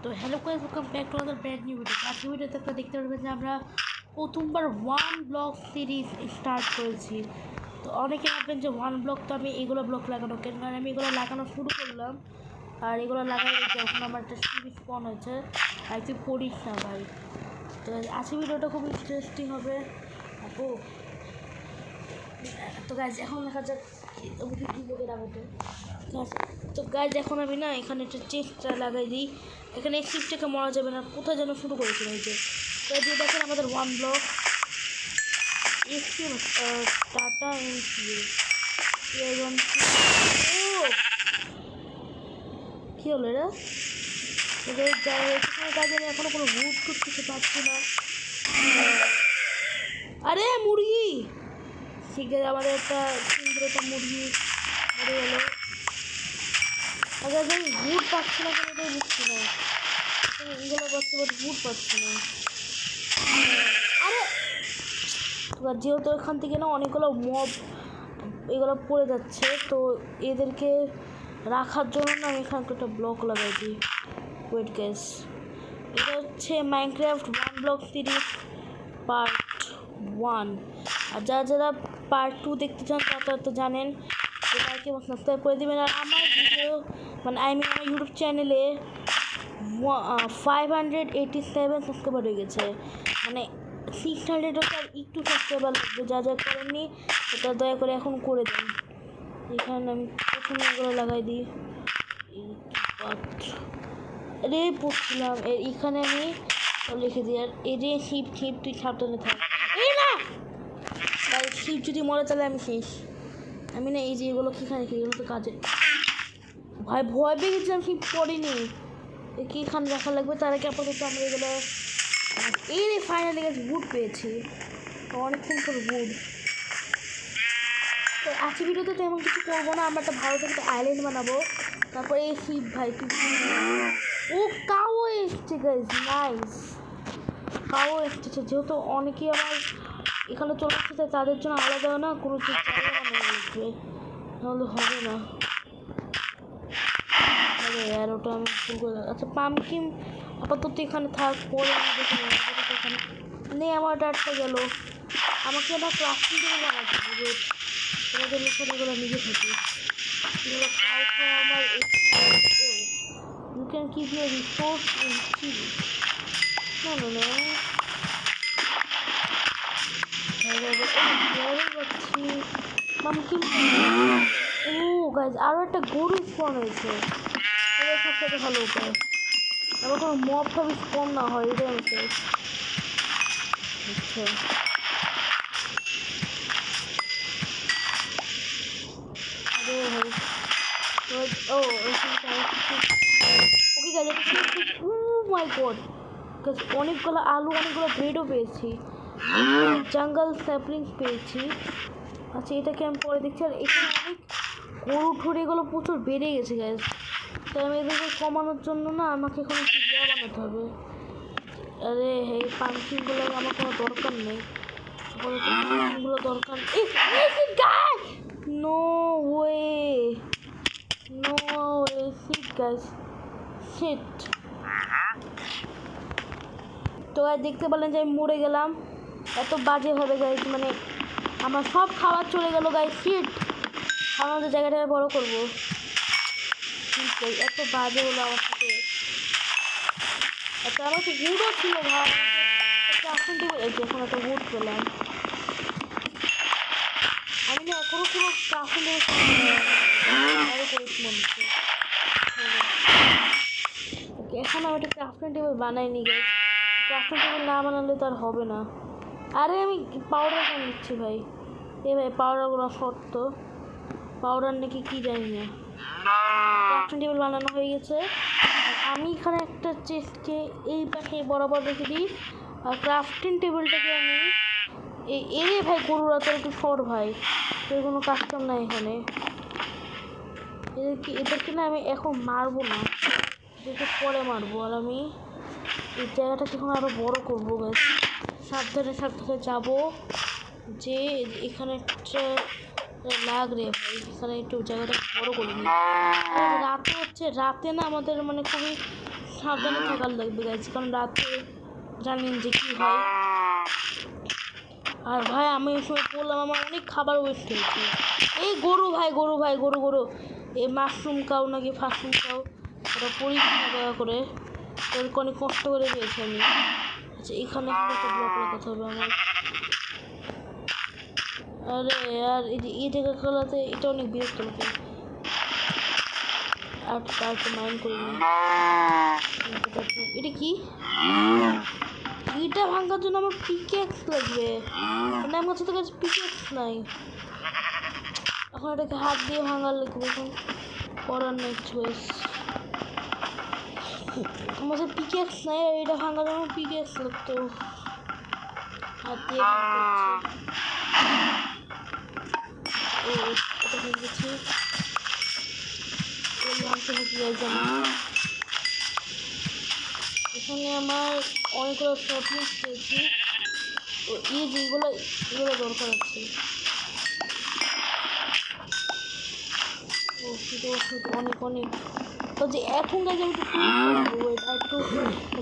তো hello guys, welcome back to other brand new video. আজকের ভিডিওতে আপনারা দেখতে পারবেন যে আমরা প্রথমবার ওয়ান ব্লগ সিরিজ স্টার্ট করেছি। তো অনেকে ভাববেন যে ওয়ান ব্লগ তো আমি এগুলো ব্লগ লাগানো কেন, কারণ আমি এগুলো লাগানো শুরু করলাম আর এগুলো লাগাই যখন আমার একটা সিরিজ স্পন হয়েছে। আর তুই পড়িস না ভাই। তো আজকের ভিডিওটা খুব ইন্টারেস্টিং হবে আপু। তো গাইজ এখন দেখা যাক কী লোকের আগে। তো গাইজ এখন আমি না এখানে একটা চেকটা লাগাই দিই। এখানে এক্সিপটাকে মরা যাবে না, কোথায় যেন শুরু করেছিল এই যে। তো দিয়ে দেখেন আমাদের ওয়ান ব্লক টাটা কী হলো এরা এদের এখানে কাজে আমি এখনও কোনো ভূত টুট কিছু পাচ্ছি না। আরে মুরগি, ঠিক আছে আমাদের একটা সুন্দর একটা মুরগি মরে গেলো। আগে আমি ভূত পাচ্ছি না কেন এটাই বুঝছি না। এগুলো পাচ্ছি বাট ভূত পাচ্ছি না। আরে এবার যেহেতু এখান থেকে না অনেকগুলো মব এগুলো পড়ে যাচ্ছে, তো এদেরকে রাখার জন্য না আমি এখানে একটা ব্লক লাগাই দিই। ওয়েট গ্যাস, এটা হচ্ছে Minecraft one block series part 1। আর যারা পার্ট 2 দেখতে চান তারা তো জানেন যে লাইক এবং সাবস্ক্রাইব করে দেবেন। আর আমার ভিডিও মানে আমার ইউটিউব চ্যানেলে 587 সাবস্ক্রাইবার হয়ে গেছে, মানে 600 আর একটু সাবস্ক্রাইবার লাগবে। যা করেননি সেটা দয়া করে এখন করে দেন। এখানে আমি প্রথমে এগুলো লাগাই দিই। রে পড়ছিলাম এখানে আমি লিখে দিই। আর এই যে শিপ তুই সাবধানে থাক। এই না তাই শিপ যদি মরে তাহলে আমি শেষ। আমি না এই যে এগুলো এখানে রেখে এগুলো তো কাজে ভয় পেয়ে গেছিলাম। শিপ পড়িনি, কি এখানে রাখা লাগবে। তার আগে আপাতত আমরা এগুলো এই ফাইনালি গেছে বুট পেয়েছি, অনেকক্ষণ করে বুট। তো আজকে ভিডিওতে তেমন কিছু করবো না, আমরা একটা ভালো থেকে আইল্যান্ড বানাবো। তারপরে এই শিপ ভাই ও কাও এসছে গাইজ, নাইস কাও এসছে। যেহেতু অনেকেই আমার এখানে চলে আসছে তাদের জন্য আলাদা না কোনো কিছু লাগবে, নাহলে হবে না। আর ওটা আমি ভুল করে। আচ্ছা পামকিন আপাতত এখানে থাক, পরে আমি দেখে এখানে নেই। আমার ডাটটা গেল, আমাকে না ক্রাফটিং করে বানাতে হবে। তোমাদের এখানে এগুলো নিজে থাকি এগুলো খাওয়া আমার you can keep your resource in chilli. না পাচ্ছি পামকিন। ও গাইজ আরও একটা গরু স্পন হয়েছে, এটা সবথেকে ভালো উপায়। আবার কোনো মব টব স্পন না হয়, এটাই আমি চাই। আচ্ছা আরে ভাই ও ওকে গাইজ ও মাই গড গাইজ অনেকগুলো আলু অনেকগুলো ব্রেডও পেয়েছি, জঙ্গল স্যাপলিংস পেয়েছি। আচ্ছা এটাকে আমি পরে দেখছি। আর এখানে অনেক গরু ঠুরে এগুলো প্রচুর বেড়ে গেছে গাইজ। তাই আমি এদেরকে কমানোর জন্য না আমাকে এখন একটু বানাতে হবে। আরে এই পাম্পকিনগুলো আমার কোনো দরকার নেই, পাম্পকিনগুলো দরকার। No way shit guys shit. তো গাইজ দেখতে পেলেন যে আমি মরে গেলাম এত বাজেভাবে গাইজ, মানে আমার সব খাবার চলে গেল গাইজ। শিট, আমাদের জায়গাটা বড় করবো। এত বাজে হলো আমার সাথে। একটা আমার তো গুডও ছিল ভাই, এখন যখন একটা গুড পেলাম আমি না এখনো কোনো ক্রাফটিং আরও করেছি মনে হচ্ছে। ওকে এখন আমি একটা ক্রাফটিং টেবিল বানাইনি গাইজ, ক্রাফটিং টেবিল না বানালে তো আর হবে না। আরে আমি পাউডার কেন দিচ্ছি ভাই? ভাই পাউডারগুলো শর্ত, পাউডার নাকি কি জানি না। ক্রাফটিং টেবিল বানানো হয়ে গেছে। আমি এখানে একটা চেস্টকে এই পাশে বরাবর রেখে দিই। আর ক্রাফটিং টেবিলটাকে আমি ভাই গরুরা তো একটু সর ভাই, এর কোনো কাস্টম নাই এখানে। এদেরকে না আমি এখন মারবো না, এদেরকে পরে মারবো। আর আমি এই জায়গাটাকে এখন আরও বড়ো করবো গাছ। সাবধানে যাবো যে এখানে একটা লাগ রে ভাই, এখানে একটু জায়গাটা বড়ো করে নিই। রাতে হচ্ছে, রাতে না আমাদের মানে খুবই সাবধানে থাকার লাগবে গাইজ, কারণ রাতে জানেন যে কী হয়। আর ভাই আমি ওই সময় বললাম আমার অনেক খাবার ওয়েস্ট হয়েছে। এই গরু ভাই, গরু ভাই, গরু গরু এই মাশরুম খাও নাকি ফাশরুম খাও ওটা পরীক্ষা দয়া করে, ওদেরকে অনেক কষ্ট করে পেয়েছি আমি। আচ্ছা এখানে একটা ব্লক লাগাতে হবে আমার। আরে আর এই জায়গা খেলাতে এটা অনেক বিরক্ত লাগে। আর তারপর মাইন্ড করি না। এটা কি? এটা ভাঙার জন্য আমার পিকেক্স লাগবে, মানে আমার কাছে তো কাছে পিকেক্স নাই। এখন এটাকে হাত দিয়ে ভাঙার লাগবে, এখন করার নেই চয়েস। আমার কাছে পিকেক্স নাই, এটা ভাঙার জন্য পিকেক্স লাগতো। হাত দিয়ে এটা ভেঙেছি, ভাঙতে থাকি এখানে আমার অনেকগুলো শপিং পেয়েছি। তো এই যেগুলো এগুলো দরকার আছে। অনেক অনেক তো যে এখন গাছ আমি একটু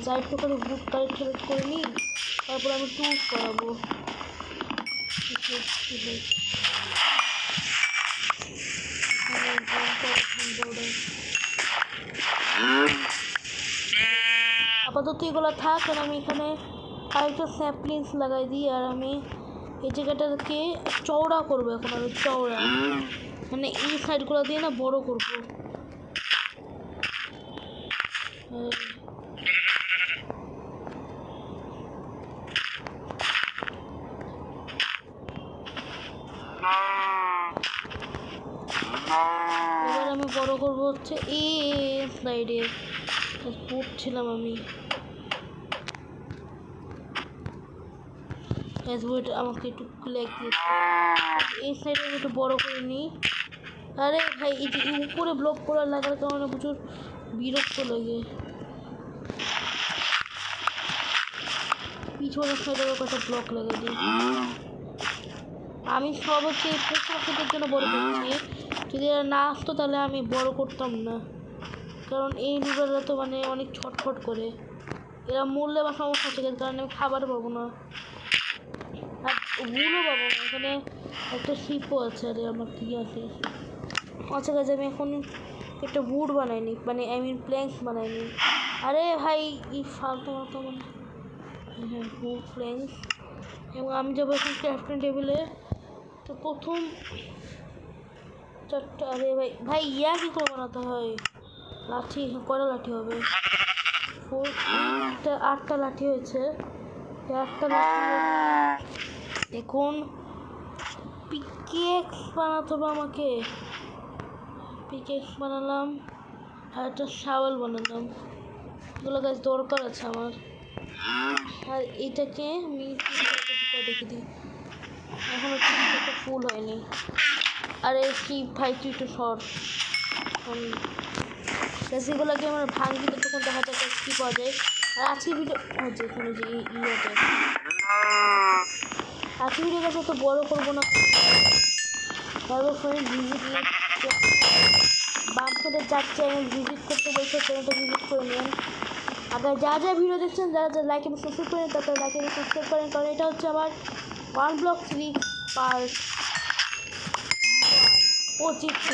যা একটু করে বুক কালেক্ট করে নিই, তারপর আমি ট্যুর করাবো। আপাতত এগুলো থাক, আর আমি এখানে আরেকটা স্যাপলিংস লাগাই দিই। আর আমি এই জায়গাটাকে চওড়া করবো এখন, আমি চওড়া মানে এই সাইডগুলো দিয়ে না বড় করবো। এবার আমি বড় করবো হচ্ছে এই সাইডে পড়ছিলাম আমি। আমাকে একটু লেগ দিয়েছে, এই সাইডে আমি একটু বড় করে নিই। আরে ভাই এই যে উপরে ব্লক করার লাগার কারণে প্রচুর বিরক্ত লাগে। পিছনের সাইডে কটা ব্লক লাগিয়ে দিই। আমি সব হচ্ছে পোশাকের জন্য বড় করছি, যদি এরা না আসতো তাহলে আমি বড় করতাম না, কারণ এই নুডলরা তো মানে অনেক ছটফট করে। এরা মরলে বা সমস্যা হচ্ছে, কারণ আমি খাবার পাবো না আর ভুলও পাবো না। এখানে একটা শিপও আছে, আরে আমার কী আছে। আচ্ছা গাছ আমি এখন একটা বুট বানাইনি, মানে আই মিন প্ল্যাঙ্কস বানাইনি। আরে ভাই এই ফালতু মতো মানে হ্যাঁ বুট প্ল্যাঙ্কস। এবং আমি যাবো এখন ক্রাফটিং টেবিলে। তো প্রথম চারটা, আরে ভাই ভাই ইয়া কী করে বানাতে হয়? লাঠি কয়টা লাঠি হবে? 8টা লাঠি হয়েছে। 8টা লাঠি এখন পিকেক্স বানাতে হবে আমাকে। পিকেক্স বানালাম আর একটা শাওয়াল বানালাম, এগুলো গাছ দরকার আছে আমার। আর এটাকে আমি দেখে দিই, এখনো একটা ফুল হয়নি। আরে কি ভাই তুই একটু সর, যেগুলোকে আমার ভাঙবি তো তখন দেখা যাচ্ছে কী পাওয়া যায়। আর আজকে ভিডিও হচ্ছে এখানে যে ইয়েতে আজকে ভিডিও কাছে তো বড় করবো না, তারপর ফ্রেন্ড ভিজিট বামফেটের যার চ্যানেল ভিজিট করতে বলছে, চ্যানেলটা ভিজিট করে নেন। আপনারা যা যা ভিডিও দেখছেন, যারা যা লাইক এবং সাবস্ক্রাইব করেন তারা লাইক এবং সাবস্ক্রাইব করেন, কারণ এটা হচ্ছে আমার 1 ব্লক 3 পার্ট 1। ও চিপস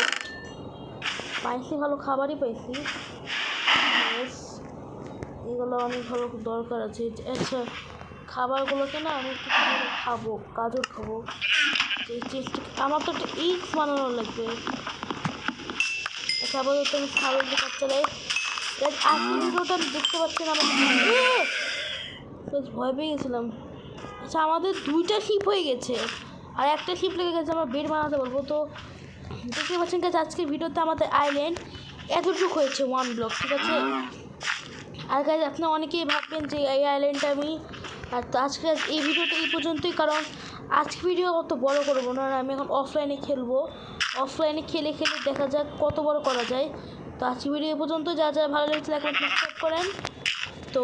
পাইছি, ভালো খাবারই পাইছি। এগুলো অনেক ভালো দরকার আছে। আচ্ছা খাবারগুলোকে না আমি একটু খাবো, গাজর খাবো। আমার তো একটা ইক্স বানানো লাগবে। আচ্ছা আপাতত আমি খাবার দিয়ে কাজ চালাই। আজকে ভিডিওটা আমি দেখতে পাচ্ছি না, ভয় পেয়ে গেছিলাম। আচ্ছা আমাদের 2টা শিপ হয়ে গেছে আর একটা শিপ লেগে গেছে, আমরা বেড বানাতে বলবো। তো দেখতে পাচ্ছেন কাছে আজকের ভিডিওতে আমাদের আইল্যান্ড এতটুকু হয়েছে 1 ব্লক, ঠিক আছে। আর গাইজ আপনারা অনেকেই ভাববেন যে এই আইল্যান্ডটা আমি আর তো আজকে এই ভিডিওটা এই পর্যন্তই, কারণ আজকে ভিডিও অত বড় করবো না, আমি এখন অফলাইনে খেলবো। অফলাইনে খেলে খেলে দেখা যাক কত বড় করা যায়। তো আজকে ভিডিও এই পর্যন্ত, যা যা ভালো লেগেছে লাইক সাবস্ক্রাইব করেন। তো